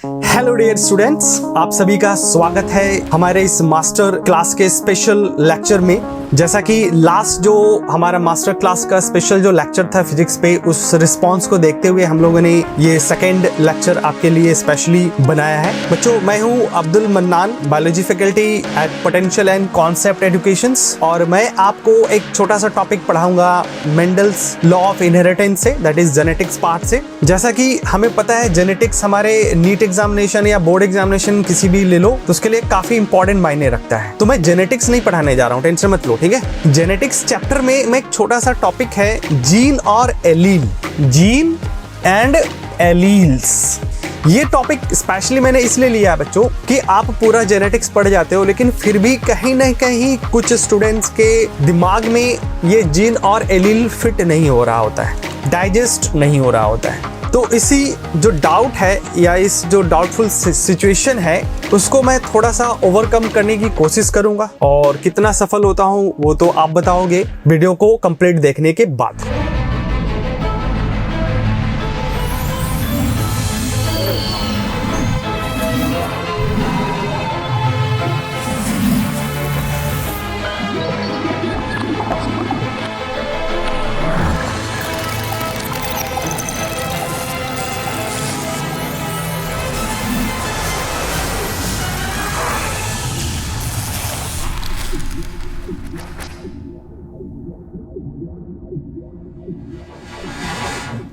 Hello dear students, आप सभी का स्वागत है हमारे इस मास्टर क्लास के स्पेशल लेक्चर में। जैसा कि लास्ट जो हमारा मास्टर क्लास का स्पेशल जो लेक्चर था फिजिक्स पे, उस रिस्पांस को देखते हुए हम लोगों ने ये सेकेंड लेक्चर आपके लिए स्पेशली बनाया है। बच्चों, मैं हूँ Abdul mannan, biology faculty at potential and concept educations, और मैं आपको एक छोटा सा टॉपिक पढ़ाऊंगा मेंडल्स लॉ ऑफ इनहेरिटेंस से, दैट इज जेनेटिक्स पार्ट से। जैसा कि हमें पता है जेनेटिक्स हमारे नीट एग्जामिनेशन या बोर्ड एग्जामिनेशन किसी भी ले लो तो उसके लिए काफी इंपॉर्टेंट मायने रखता है। तो मैं जेनेटिक्स नहीं पढ़ाने जा रहा हूँ, टेंशन मत लो, ठीक है। जेनेटिक्स चैप्टर में एक छोटा सा टॉपिक है जीन और एलील, जीन एंड एलील्स। ये टॉपिक स्पेशली मैंने इसलिए लिया है बच्चों कि आप पूरा जेनेटिक्स पढ़ जाते हो, लेकिन फिर भी कहीं ना कहीं कुछ स्टूडेंट्स के दिमाग में ये जीन और एलील फिट नहीं हो रहा होता है, डाइजेस्ट नहीं हो रहा होता है। तो इसी जो डाउट है या इस जो डाउटफुल सिचुएशन है उसको मैं थोड़ा सा ओवरकम करने की कोशिश करूंगा, और कितना सफल होता हूं वो तो आप बताओगे वीडियो को कंप्लीट देखने के बाद।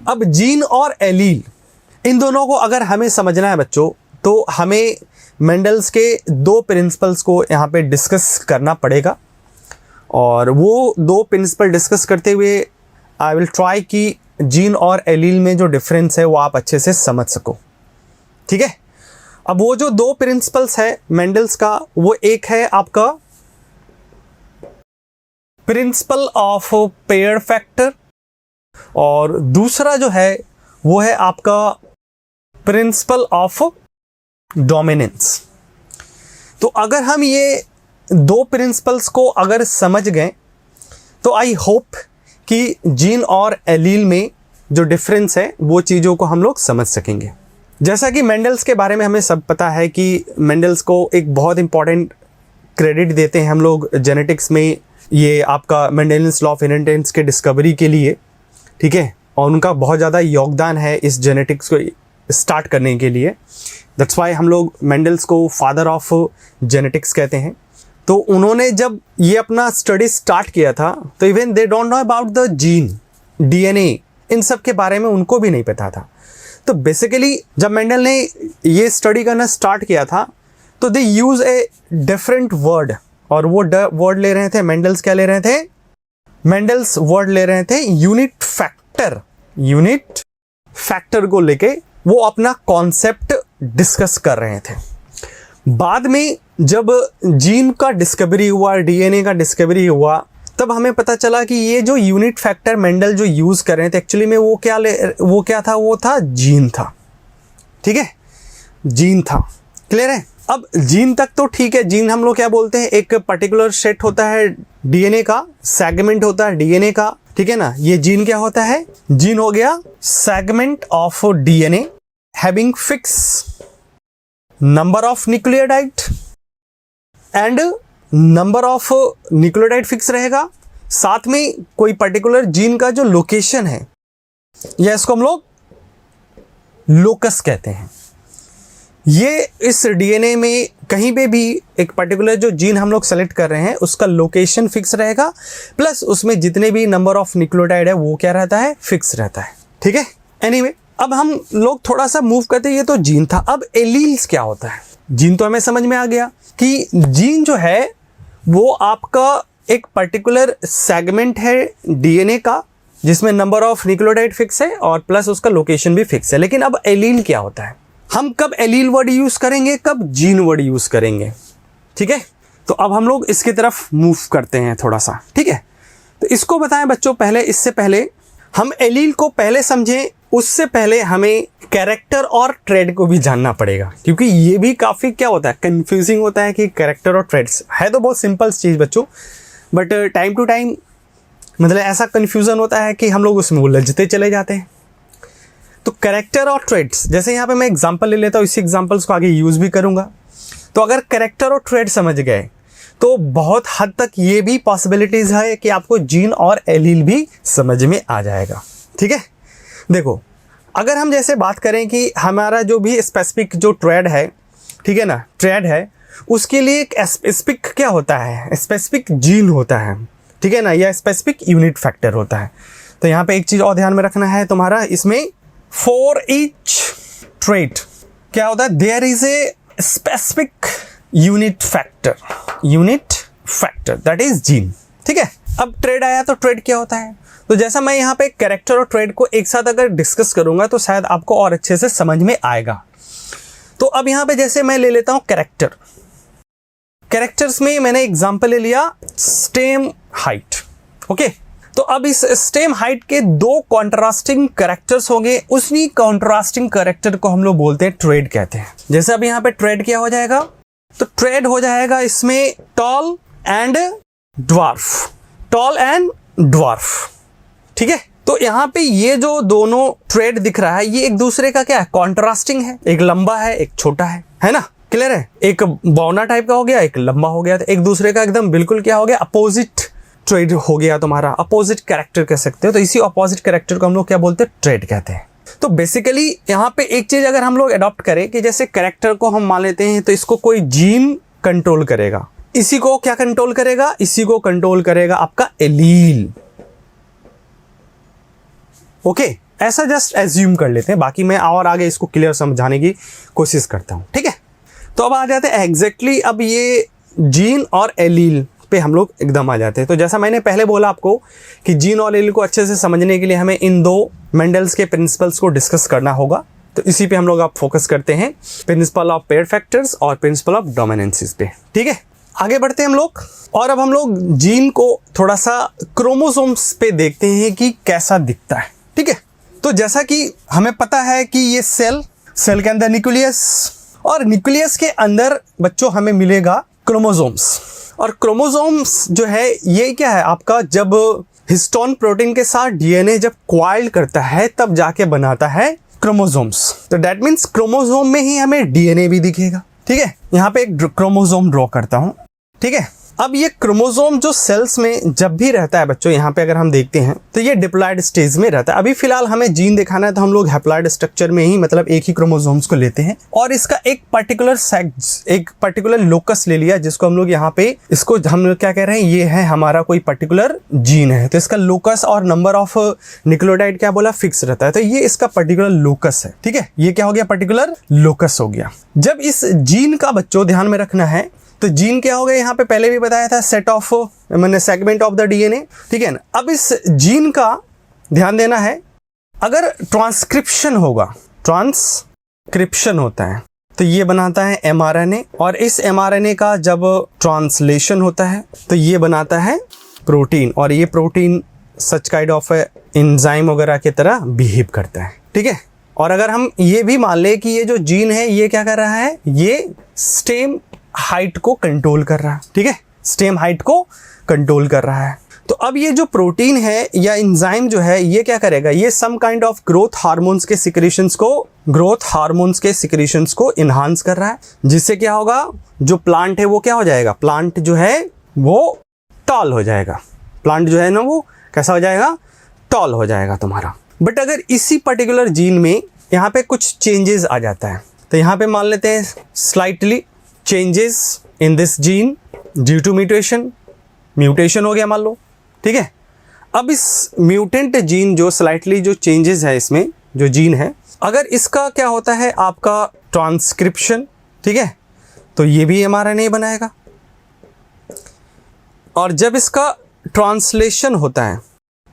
अब जीन और एलील, इन दोनों को अगर हमें समझना है बच्चों, तो हमें मेंडल्स के दो प्रिंसिपल्स को यहाँ पे डिस्कस करना पड़ेगा, और वो दो प्रिंसिपल डिस्कस करते हुए आई विल ट्राई कि जीन और एलील में जो डिफरेंस है वो आप अच्छे से समझ सको, ठीक है। अब वो जो दो प्रिंसिपल्स है मेंडल्स का, वो एक है आपका प्रिंसिपल ऑफ पेयर फैक्टर, और दूसरा जो है वो है आपका प्रिंसिपल ऑफ डोमिनेंस। तो अगर हम ये दो प्रिंसिपल्स को अगर समझ गए तो आई होप कि जीन और एलील में जो डिफरेंस है वो चीज़ों को हम लोग समझ सकेंगे। जैसा कि मेंडल्स के बारे में हमें सब पता है कि मेंडल्स को एक बहुत इंपॉर्टेंट क्रेडिट देते हैं हम लोग जेनेटिक्स में, ये आपका मेंडेलियंस लॉ ऑफ इनहेरिटेंस के डिस्कवरी के लिए, ठीक है, और उनका बहुत ज़्यादा योगदान है इस जेनेटिक्स को स्टार्ट करने के लिए। दैट्स वाई हम लोग मेंडल्स को फादर ऑफ जेनेटिक्स कहते हैं। तो उन्होंने जब ये अपना स्टडी स्टार्ट किया था तो even they don't know about the gene, DNA, इन सब के बारे में उनको भी नहीं पता था। तो बेसिकली जब मेंडल ने ये स्टडी करना स्टार्ट किया था तो दे यूज ए डिफरेंट वर्ड, और वो वर्ड ले रहे थे मेंडल्स, क्या ले रहे थे? मेंडल्स वर्ड ले रहे थे यूनिट फैक्टर। यूनिट फैक्टर को लेके वो अपना कॉन्सेप्ट डिस्कस कर रहे थे। बाद में जब जीन का डिस्कवरी हुआ, डीएनए का डिस्कवरी हुआ, तब हमें पता चला कि ये जो यूनिट फैक्टर मेंडल जो यूज कर रहे थे एक्चुअली में वो क्या था? वो था जीन था, ठीक है, जीन था। क्लियर है? अब जीन तक तो ठीक है, जीन हम लोग क्या बोलते हैं, एक पर्टिकुलर सेट होता है डीएनए का, सेगमेंट होता है डीएनए का, ठीक है ना। ये जीन क्या होता है? जीन हो गया segment of DNA having fix number of nucleotide, and number of nucleotide fix रहेगा, साथ में कोई पर्टिकुलर जीन का जो लोकेशन है, या इसको हम लोग लोकस कहते हैं। ये इस डीएनए में कहीं पे भी एक पर्टिकुलर जो जीन हम लोग सेलेक्ट कर रहे हैं उसका लोकेशन फिक्स रहेगा, प्लस उसमें जितने भी नंबर ऑफ न्यूक्लियोटाइड है वो क्या रहता है? फिक्स रहता है, ठीक है। एनीवे, अब हम लोग थोड़ा सा मूव करते हैं, ये तो जीन था। अब एलील्स क्या होता है? जीन तो हमें समझ में आ गया कि जीन जो है वो आपका एक पर्टिकुलर सेगमेंट है डीएनए का जिसमें नंबर ऑफ न्यूक्लियोटाइड फिक्स है और प्लस उसका लोकेशन भी फिक्स है। लेकिन अब एलील क्या होता है? हम कब एलील वर्ड यूज करेंगे, कब जीन वर्ड यूज करेंगे, ठीक है। तो अब हम लोग इसकी तरफ मूव करते हैं थोड़ा सा, ठीक है। तो इसको बताएं बच्चों, पहले इससे पहले हम एलील को पहले समझें, उससे पहले हमें कैरेक्टर और ट्रेड को भी जानना पड़ेगा, क्योंकि ये भी काफ़ी क्या होता है, कंफ्यूजिंग होता है कि कैरेक्टर और ट्रेड्स है तो बहुत सिंपल चीज़ बच्चों, बट टाइम टू टाइम मतलब ऐसा कन्फ्यूज़न होता है कि हम लोग उसमें उलझते चले जाते हैं। तो कैरेक्टर और ट्रेड्स, जैसे यहाँ पे मैं एग्जांपल ले लेता हूँ, इसी एग्जांपल्स को आगे यूज भी करूंगा। तो अगर कैरेक्टर और ट्रेड समझ गए तो बहुत हद तक ये भी पॉसिबिलिटीज है कि आपको जीन और एलील भी समझ में आ जाएगा। ठीक है, देखो अगर हम जैसे बात करें कि हमारा जो भी स्पेसिफिक जो ट्रेड है, ठीक है ना, ट्रेड है, उसके लिए एक स्पेसिफिक क्या होता है, स्पेसिफिक जीन होता है, ठीक है ना, या स्पेसिफिक यूनिट फैक्टर होता है। तो यहाँ पे एक चीज और ध्यान में रखना है तुम्हारा, इसमें फॉर ईच ट्रेड क्या होता है, there is a specific unit factor that is gene. ठीक है, अब ट्रेड आया तो ट्रेड क्या होता है, तो जैसा मैं यहाँ पे कैरेक्टर और ट्रेड को एक साथ अगर डिस्कस करूंगा तो शायद आपको और अच्छे से समझ में आएगा। तो अब यहाँ पे जैसे मैं ले लेता हूं कैरेक्टर्स में मैंने एग्जांपल ले लिया स्टेम हाइट। ओके, तो अब इस स्टेम हाइट के दो कॉन्ट्रास्टिंग कैरेक्टर्स होंगे, उसी कॉन्ट्रास्टिंग कैरेक्टर को हम लोग बोलते हैं ट्रेड कहते हैं। जैसे अब यहाँ पे ट्रेड क्या हो जाएगा, तो ट्रेड हो जाएगा इसमें टॉल एंड ड्वार्फ। ठीक है, तो यहाँ पे ये जो दोनों ट्रेड दिख रहा है ये एक दूसरे का क्या है, कॉन्ट्रास्टिंग है, एक लंबा है एक छोटा है ना, क्लियर है, एक बौना टाइप का हो गया एक लंबा हो गया, तो एक दूसरे का एकदम बिल्कुल क्या हो गया, अपोजिट ट्रेड हो गया तुम्हारा, अपोजिट कैरेक्टर कह सकते हो। तो इसी अपोजिट कैरेक्टर को हम लोग क्या बोलते हैं, ट्रेड कहते हैं। तो बेसिकली यहाँ पे एक चीज अगर हम लोग अडॉप्ट करें कि जैसे कैरेक्टर को हम मान लेते हैं तो इसको कोई जीन कंट्रोल करेगा, इसी को क्या कंट्रोल करेगा, इसी को कंट्रोल करेगा आपका एलील। ओके, ऐसा जस्ट एज्यूम कर लेते हैं, बाकी मैं और आगे इसको क्लियर समझाने की कोशिश करता हूं। ठीक है, तो अब आ जाते हैं एग्जैक्टली अब ये जीन और एलील पे हम लोग एकदम आ जाते हैं। तो जैसा मैंने पहले बोला आपको कि जीन और एलील को अच्छे से समझने के लिए हमें इन दो मेंडल्स के प्रिंसिपल्स को डिस्कस करना होगा, तो इसी पे हम लोग अब फोकस करते हैं, प्रिंसिपल ऑफ पेयर फैक्टर्स और प्रिंसिपल ऑफ डोमिनेंसेस पे। ठीक है, आगे बढ़ते हैं हम लोग, और अब हम लोग जीन को थोड़ा सा क्रोमोसोम्स पे देखते हैं कि कैसा दिखता है। ठीक है, तो जैसा कि हमें पता है कि ये सेल के अंदर न्यूक्लियस, और न्यूक्लियस के अंदर बच्चों हमें मिलेगा क्रोमोसोम्स, और क्रोमोसोम्स जो है ये क्या है आपका, जब हिस्टोन प्रोटीन के साथ डीएनए जब क्वाइल्ड करता है तब जाके बनाता है क्रोमोसोम्स। तो दैट मीन्स क्रोमोसोम में ही हमें डीएनए भी दिखेगा। ठीक है, यहाँ पे एक क्रोमोसोम ड्रॉ करता हूं। ठीक है, अब ये क्रोमोसोम जो सेल्स में जब भी रहता है बच्चों, यहाँ पे अगर हम देखते हैं तो ये डिप्लॉयड स्टेज में रहता है। अभी फिलहाल हमें जीन दिखाना है तो हम लोग हैप्लॉयड स्ट्रक्चर में ही, मतलब एक ही क्रोमोसोम्स को लेते हैं, और इसका एक पर्टिकुलर लोकस ले लिया, जिसको हम लोग यहाँ पे, इसको हम लोग क्या कह रहे हैं, ये है हमारा कोई पर्टिकुलर जीन है, तो इसका लोकस और नंबर ऑफ न्यूक्लियोटाइड क्या बोला, फिक्स रहता है, तो ये इसका पर्टिकुलर लोकस है। ठीक है, ये क्या हो गया, पर्टिकुलर लोकस हो गया। जब इस जीन का बच्चों ध्यान में रखना है, तो जीन क्या हो गया, यहाँ पे पहले भी बताया था, सेगमेंट ऑफ द डीएनए। ठीक है ना, अब इस जीन का ध्यान देना है, अगर ट्रांसक्रिप्शन होता है तो ये बनाता है एमआरएनए, और इस एमआरएनए का जब ट्रांसलेशन होता है तो ये बनाता है प्रोटीन, और ये protein such kind of enzyme वगैरह की तरह बिहेव करता है। ठीक है, और अगर हम ये भी मान ले कि ये जो जीन है ये क्या कर रहा है, ये स्टेम हाइट को कंट्रोल कर रहा है। ठीक है, स्टेम हाइट को कंट्रोल कर रहा है। तो अब ये जो प्रोटीन है या एंजाइम जो है ये क्या करेगा, ये some kind of growth hormones के सिक्रीशंस को इनहांस कर रहा है, जिससे क्या होगा, जो प्लांट है वो क्या हो जाएगा, प्लांट जो है वो टॉल हो जाएगा, प्लांट जो है ना वो कैसा हो जाएगा, टॉल हो जाएगा तुम्हारा। बट अगर इसी पर्टिकुलर जीन में यहाँ पे कुछ चेंजेस आ जाता है, तो यहाँ पे मान लेते हैं slightly changes in this gene due to mutation हो गया मान लो। ठीक है, अब इस म्यूटेंट जीन जो स्लाइटली जो चेंजेस है इसमें जो जीन है, अगर इसका क्या होता है आपका ट्रांसक्रिप्शन, ठीक है, तो ये भी एमआरएनए बनाएगा, और जब इसका ट्रांसलेशन होता है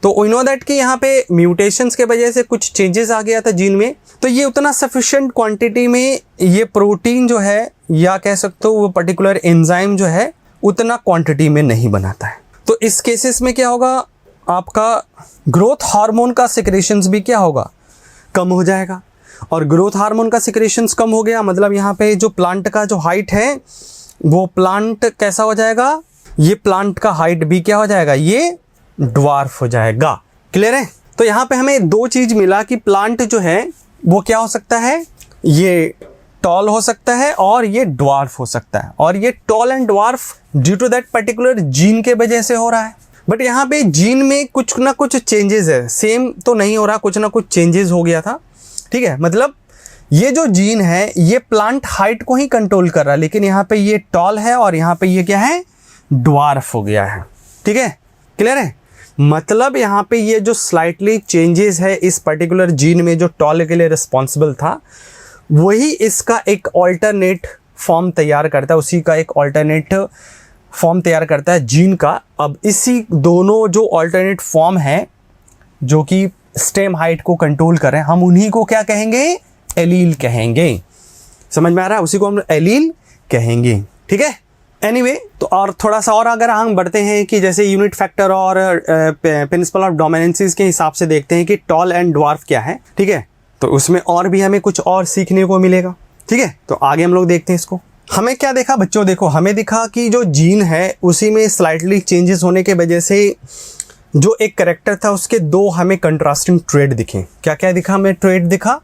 तो वी नो दैट कि यहाँ पे म्यूटेशंस के वजह से कुछ चेंजेस आ गया था जीन में, तो ये उतना सफिशिएंट क्वांटिटी में ये प्रोटीन जो है, या कह सकते हो वो पर्टिकुलर एंजाइम जो है उतना क्वांटिटी में नहीं बनाता है। तो इस केसेस में क्या होगा, आपका ग्रोथ हार्मोन का सिक्रेशंस भी क्या होगा, कम हो जाएगा, और ग्रोथ हार्मोन का सिक्रेशंस कम हो गया मतलब यहाँ पे जो प्लांट का जो हाइट है वो प्लांट कैसा हो जाएगा, ये प्लांट का हाइट भी क्या हो जाएगा, ये ड्वार्फ हो जाएगा। क्लियर है, तो यहाँ पे हमें दो चीज मिला कि प्लांट जो है वो क्या हो सकता है, ये टॉल हो सकता है और ये ड्वार्फ हो सकता है, और ये tall and dwarf due to that particular gene के वजह से हो रहा है। बट यहाँ पे जीन में कुछ ना कुछ चेंजेस है, सेम तो नहीं हो रहा, कुछ ना कुछ चेंजेस हो गया था। ठीक है, मतलब ये जो जीन है ये प्लांट हाइट को ही कंट्रोल कर रहा है, लेकिन यहाँ पे ये टॉल है और यहाँ पे ये क्या है, ड्वार्फ हो गया है। ठीक है, क्लियर है। मतलब यहाँ पे ये जो स्लाइटली चेंजेस है इस पर्टिकुलर जीन में जो टॉल के लिए रिस्पॉन्सिबल था, वही इसका एक ऑल्टरनेट फॉर्म तैयार करता है, उसी का एक ऑल्टरनेट फॉर्म तैयार करता है जीन का। अब इसी दोनों जो ऑल्टरनेट फॉर्म है जो कि स्टेम हाइट को कंट्रोल कर रहे हैं, हम उन्हीं को क्या कहेंगे, एलील कहेंगे। समझ में आ रहा है, उसी को हम एलील कहेंगे। ठीक है, एनीवे तो और थोड़ा सा और अगर हम बढ़ते हैं कि जैसे यूनिट फैक्टर और प्रिंसिपल ऑफ डोमिनेंसेस के हिसाब से देखते हैं कि टॉल एंड ड्वार्फ क्या है। ठीक है, तो उसमें और भी हमें कुछ और सीखने को मिलेगा। ठीक है, तो आगे हम लोग देखते हैं इसको। हमें क्या देखा बच्चों, देखो हमें दिखा कि जो जीन है उसी में स्लाइटली चेंजेस होने के वजह से जो एक कैरेक्टर था उसके दो हमें कंट्रास्टिंग ट्रेड दिखे। क्या क्या दिखा हमें, ट्रेड दिखा,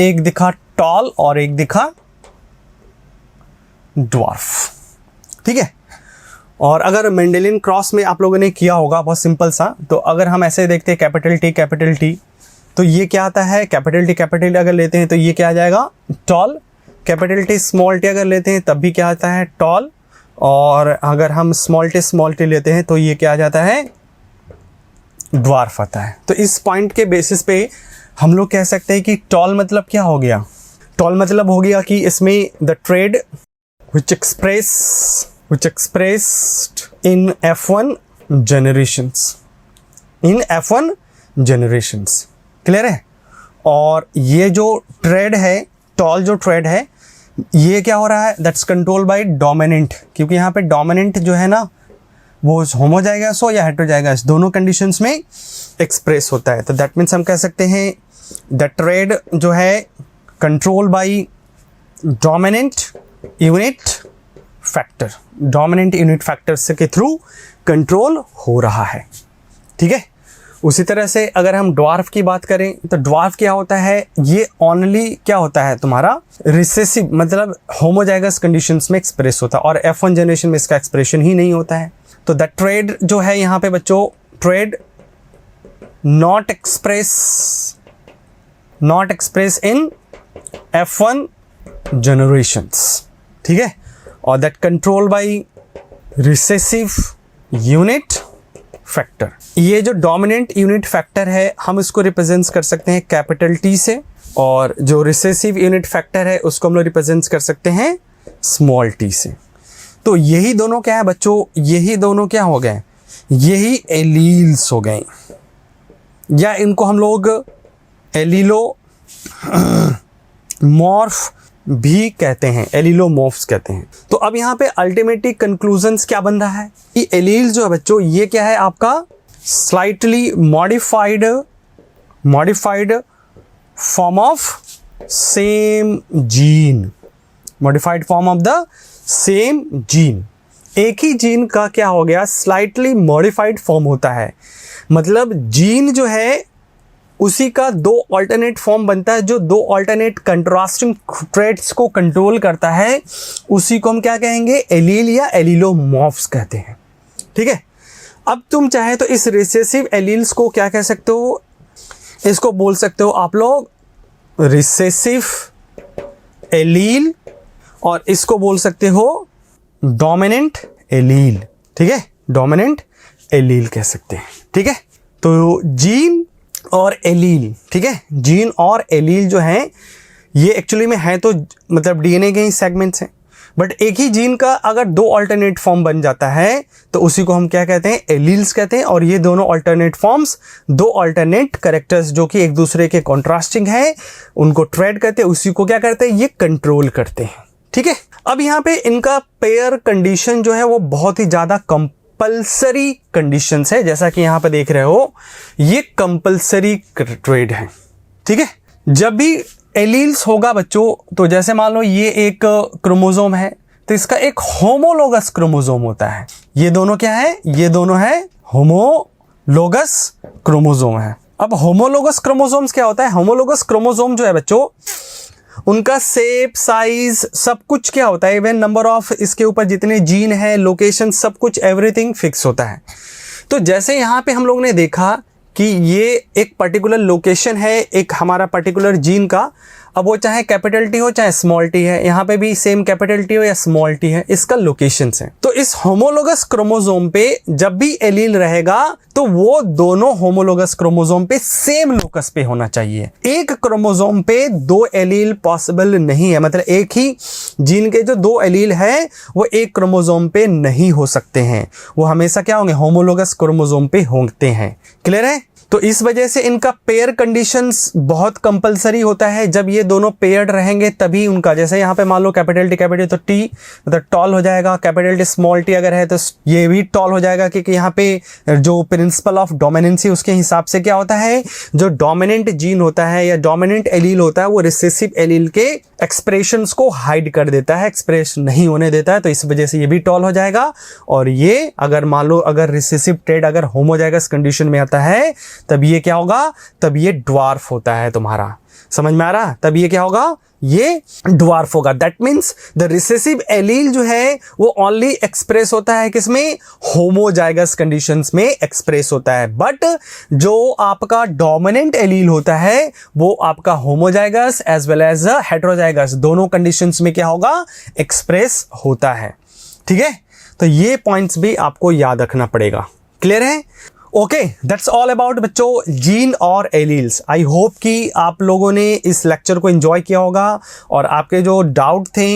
एक दिखा टॉल और एक दिखा ड्वार्फ। ठीक है, और अगर मेंडेलियन क्रॉस में आप लोगों ने किया होगा बहुत सिंपल सा, तो अगर हम ऐसे देखते हैं कैपिटल टी, तो ये क्या आता है, कैपिटल टी अगर लेते हैं तो ये क्या आ जाएगा, tall. Capital T small T अगर लेते हैं तब भी क्या आता है, टॉल। और अगर हम स्मॉल टी लेते हैं तो ये क्या आ जाता है, ड्वार्फ आता है। तो इस पॉइंट के बेसिस पे हम लोग कह सकते हैं कि टॉल मतलब क्या हो गया, टॉल मतलब हो गया कि इसमें the trade which expressed in F1 generations, clear है। और ये जो ट्रेड है, टॉल जो ट्रेड है, ये क्या हो रहा है, दैट्स कंट्रोल बाय डोमिनेंट, क्योंकि यहाँ पे डोमिनेंट जो है ना वो होमोजाइगस हो या हेटेरोजाइगस, दोनों कंडीशंस में एक्सप्रेस होता है। तो दैट मीन्स हम कह सकते हैं द ट्रेड जो है control by dominant unit factor, dominant unit factor से के थ्रू कंट्रोल हो रहा है। ठीक है, उसी तरह से अगर हम ड्वार्फ की बात करें तो ड्वार्फ क्या होता है, ये ओनली क्या होता है तुम्हारा रिसेसिव, मतलब होमोजाइगस कंडीशंस में एक्सप्रेस होता है, और F1 जनरेशन में इसका एक्सप्रेशन ही नहीं होता है। तो द ट्रेड जो है यहाँ पे बच्चों, trade not express in F1 generations. ठीक है, और that control by recessive unit factor. ये जो डोमिनेंट यूनिट फैक्टर है हम इसको रिप्रेजेंट कर सकते हैं कैपिटल टी से, और जो रिसेसिव यूनिट फैक्टर है उसको हम लोग रिप्रेजेंट कर सकते हैं स्मॉल टी से। तो यही दोनों क्या है बच्चों, यही दोनों क्या हो गए, यही एलील्स हो गए, या इनको हम लोग एलीलो मॉर्फ भी कहते हैं, एलीलोमॉर्फ्स कहते हैं। तो अब यहाँ पे अल्टीमेटली कंक्लूजन्स क्या बन रहा है कि एलील्स जो है बच्चों ये क्या है, आपका slightly modified form of same gene, modified form of the same gene. एक ही जीन का क्या हो गया, स्लाइटली मॉडिफाइड फॉर्म होता है, मतलब जीन जो है उसी का दो ऑल्टरनेट फॉर्म बनता है, जो दो ऑल्टरनेट कंट्रास्टिंग ट्रेड्स को कंट्रोल करता है, उसी को हम क्या कहेंगे, एलील या एलीलोमॉर्फ्स कहते हैं। ठीक है, अब तुम चाहे तो इस रिसेसिव एलील्स को क्या कह सकते हो, इसको बोल सकते हो आप लोग रिसेसिव एलील, और इसको बोल सकते हो डोमिनेंट एलील। ठीक है, डोमिनेंट एलील कह सकते हैं। ठीक है, तो जीन और एलील, ठीक है, जीन और एलील जो हैं ये एक्चुअली में है तो मतलब डीएनए के ही सेगमेंट्स हैं, बट एक ही जीन का अगर दो अल्टरनेट फॉर्म बन जाता है तो उसी को हम क्या कहते हैं, एलील्स कहते हैं। और ये दोनों अल्टरनेट फॉर्म्स, दो अल्टरनेट कैरेक्टर्स जो कि एक दूसरे के कॉन्ट्रास्टिंग है, उनको ट्रेड करते हैं, उसी को क्या करते हैं, ये कंट्रोल करते हैं। ठीक है, अब यहाँ पे इनका पेयर कंडीशन जो है वो बहुत ही ज्यादा कंपल्सरी कंडीशंस है, जैसा कि यहाँ पे देख रहे हो ये कंपल्सरी ट्रेड है। ठीक है, जब भी एलील्स होगा बच्चों, तो जैसे मान लो ये एक क्रोमोसोम है तो इसका एक होमोलोगस क्रोमोसोम होता है। ये दोनों क्या है, ये दोनों है होमोलोगस क्रोमोसोम है। अब होमोलोगस क्रोमोसोम्स क्या होता है? होमोलोगस क्रोमोसोम जो है बच्चों, उनका शेप, साइज, सब कुछ क्या होता है, इवन नंबर ऑफ इसके ऊपर जितने जीन है, लोकेशन, सब कुछ एवरीथिंग फिक्स होता है। तो जैसे यहाँ पे हम लोग ने देखा कि ये एक पर्टिकुलर लोकेशन है एक हमारा पर्टिकुलर जीन का, अब वो चाहे कैपिटल टी हो चाहे स्मॉल टी है, यहाँ पे भी सेम कैपिटल टी हो या स्मॉल टी है, इसका लोकेशंस है। तो इस होमोलोगस क्रोमोसोम पे जब भी एलील रहेगा तो वो दोनों होमोलोगस क्रोमोसोम पे सेम लोकस पे होना चाहिए। एक क्रोमोसोम पे दो एलील पॉसिबल नहीं है, मतलब एक ही जीन के जो दो एलील है वो एक क्रोमोसोम पे नहीं हो सकते हैं, वो हमेशा क्या होंगे, होमोलोगस क्रोमोसोम पे होते हैं। क्लियर है? तो इस वजह से इनका पेयर कंडीशंस बहुत कंपलसरी होता है। जब ये दोनों पेयर्ड रहेंगे तभी उनका, जैसे यहाँ पे मान लो कैपिटल टी तो टी मतलब टॉल हो जाएगा, कैपिटल टी स्मॉल टी अगर है तो ये भी टॉल हो जाएगा, क्योंकि यहाँ पे जो प्रिंसिपल ऑफ डोमिनेंसी उसके हिसाब से क्या होता है, जो डोमिनेंट जीन होता है या डोमिनेंट एलील होता है वो रिसेसिव एलील के एक्सप्रेशंस को हाइड कर देता है, एक्सप्रेस नहीं होने देता है, तो इस वजह से ये भी टॉल हो जाएगा। और ये अगर मान लो अगर रिसेसिव ट्रेड अगर होमोजाइगस कंडीशन में आता है तब ये क्या होगा, तब ये ड्वार्फ होता है तुम्हारा। समझ में आ रहा? तब ये क्या होगा, ये ड्वार्फ होगा। That means the recessive allele जो है वो ओनली एक्सप्रेस होता है किसमें, होमोजाइगस कंडीशंस में एक्सप्रेस होता है। बट जो आपका डोमिनेंट एलील होता है वो आपका homozygous as well as heterozygous दोनों कंडीशंस में क्या होगा, एक्सप्रेस होता है। ठीक है, तो ये पॉइंट्स भी आपको याद रखना पड़ेगा। क्लियर है? ओके, दैट्स ऑल अबाउट बच्चों जीन और एलील्स। आई होप कि आप लोगों ने इस लेक्चर को एंजॉय किया होगा और आपके जो डाउट थे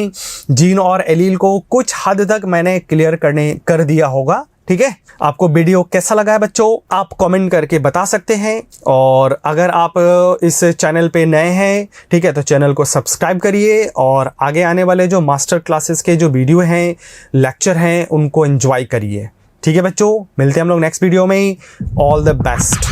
जीन और एलील को कुछ हद तक मैंने क्लियर कर दिया होगा। ठीक है, आपको वीडियो कैसा लगा है बच्चों, आप कमेंट करके बता सकते हैं। और अगर आप इस चैनल पे नए हैं, ठीक है, तो चैनल को सब्सक्राइब करिए और आगे आने वाले जो मास्टर क्लासेस के जो वीडियो हैं, लेक्चर हैं, उनको एंजॉय करिए। ठीक है बच्चों, मिलते हैं हम लोग नेक्स्ट वीडियो में। All the best.